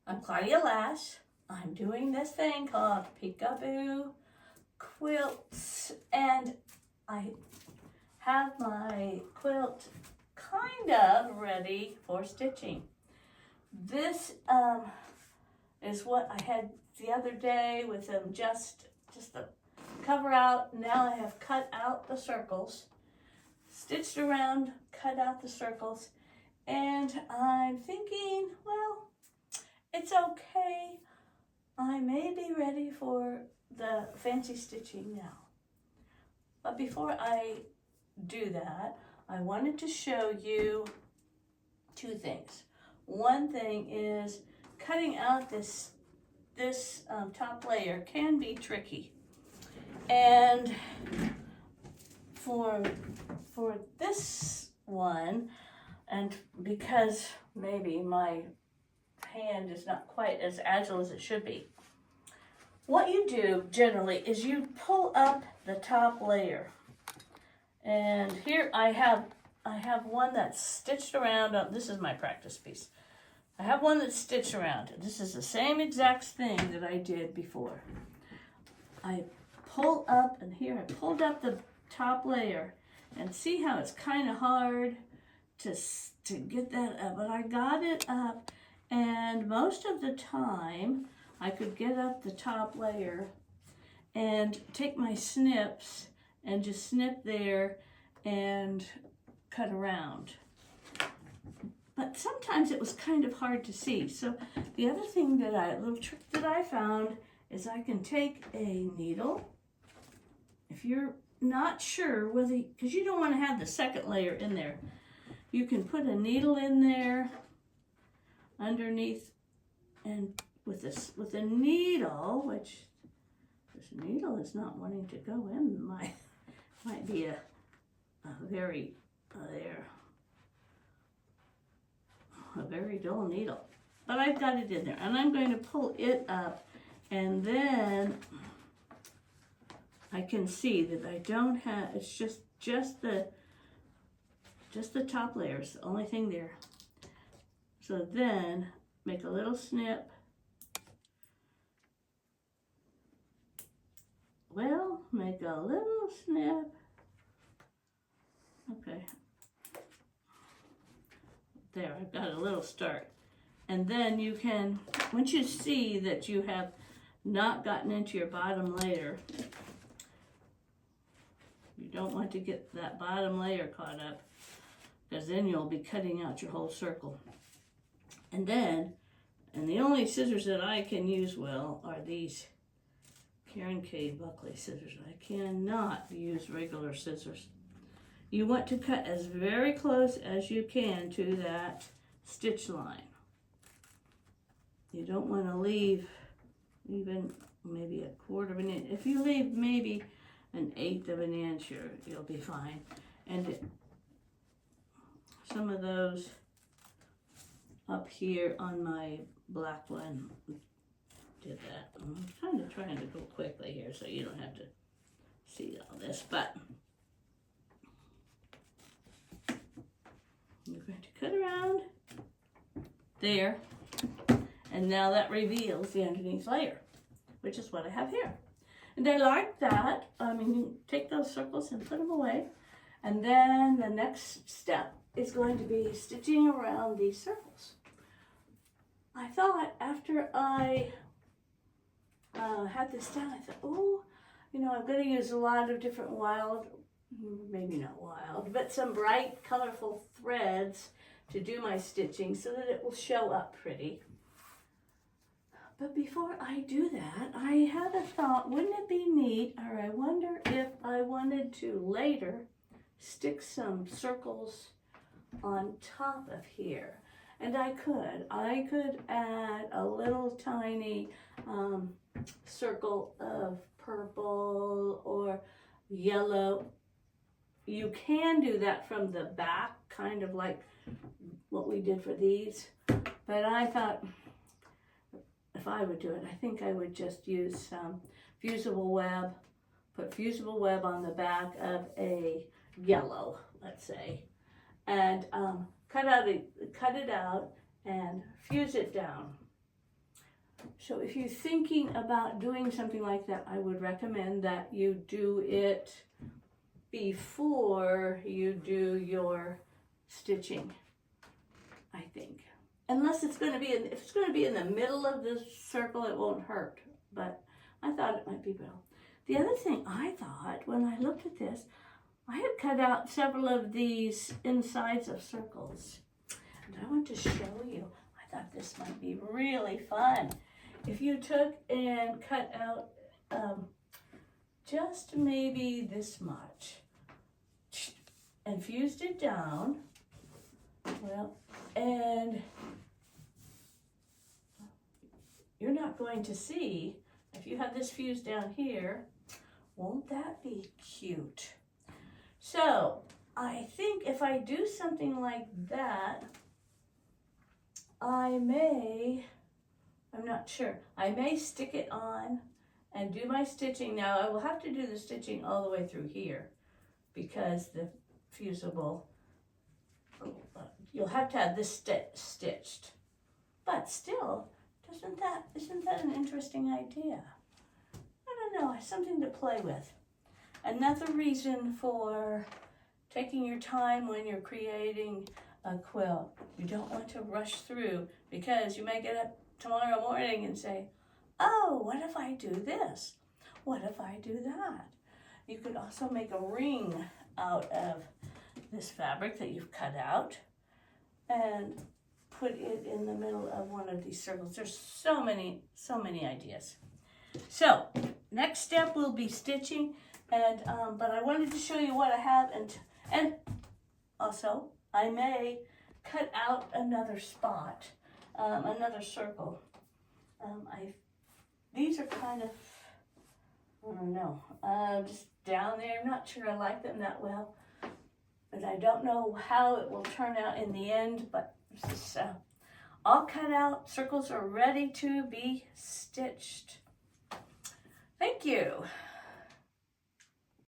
I'm Claudia Lash. I'm doing this thing called Boo Quilts, and I have my quilt kind of ready for stitching. This is what I had the other day with them just the cover out. Now I have cut out the circles, stitched around, cut out the circles, and I'm thinking, well, it's okay. I may be ready for the fancy stitching now. But before I do that, I wanted to show you two things. One thing is cutting out this top layer can be tricky. And for this one, and because maybe my hand is not quite as agile as it should be, what you do generally is you pull up the top layer. And here I have one that's stitched around. This is my practice piece. I have one that's stitched around. This is the same exact thing that I did before. I pull up, and here I pulled up the top layer, and see how it's kind of hard to get that up, but I got it up, and most of the time I could get up the top layer and take my snips and just snip there and cut around. But sometimes it was kind of hard to see. So the other thing little trick that I found is I can take a needle. If you're not sure whether, because you don't want to have the second layer in there, you can put a needle in there underneath, and with a needle, which this needle is not wanting to go in, might be a very a very dull needle, but I've got it in there, and I'm going to pull it up, and then I can see that I don't have, it's just the top layer is the only thing there. So then make a little snip. Well, make a little snip. Okay. There, I've got a little start. And then you can, once you see that you have not gotten into your bottom layer, you don't want to get that bottom layer caught up, because then you'll be cutting out your whole circle. And the only scissors that I can use well are these Karen K. Buckley scissors. I cannot use regular scissors. You want to cut as very close as you can to that stitch line. You don't want to leave even maybe a quarter of an inch. If you leave maybe an eighth of an inch, you'll be fine. And some of those up here on my black one did that. I'm kind of trying to go quickly here so you don't have to see all this, but you're going to cut around there, and now that reveals the underneath layer, which is what I have here. And I like that. I mean, you take those circles and put them away, and then the next step is going to be stitching around these circles. I thought after I had this done, I thought, oh, I'm going to use a lot of different maybe not wild, but some bright, colorful threads to do my stitching so that it will show up pretty. But before I do that, I had a thought, wouldn't it be neat, or I wonder if I wanted to later stick some circles on top of here. And I could add a little tiny circle of purple or yellow. You can do that from the back, kind of like what we did for these. But I thought, if I would do it, I think I would just use some fusible web, put fusible web on the back of a yellow, let's say, and cut it out and fuse it down. So if you're thinking about doing something like that, I would recommend that you do it before you do your stitching, I think. Unless it's going to be if it's going to be in the middle of the circle, it won't hurt. But I thought it might be better. The other thing I thought when I looked at this, I had cut out several of these insides of circles. And I want to show you. I thought this might be really fun. If you took and cut out just maybe this much and fused it down, well, and you're not going to see, if you have this fused down here, won't that be cute? So I think if I do something like that, I'm not sure, I may stick it on and do my stitching. Now I will have to do the stitching all the way through here because the fusible, you'll have to have this stitched. But still, isn't that an interesting idea? I don't know, something to play with. Another reason for taking your time when you're creating a quilt. You don't want to rush through because you may get up tomorrow morning and say, oh, what if I do this? What if I do that? You could also make a ring out of this fabric that you've cut out and put it in the middle of one of these circles. There's so many ideas. So next step will be stitching, and but I wanted to show you what I have, and also I may cut out another spot, another circle. These are kind of, I don't know, just down there. I'm not sure I like them that well, but I don't know how it will turn out in the end, but this is all cut out. Circles are ready to be stitched. Thank you.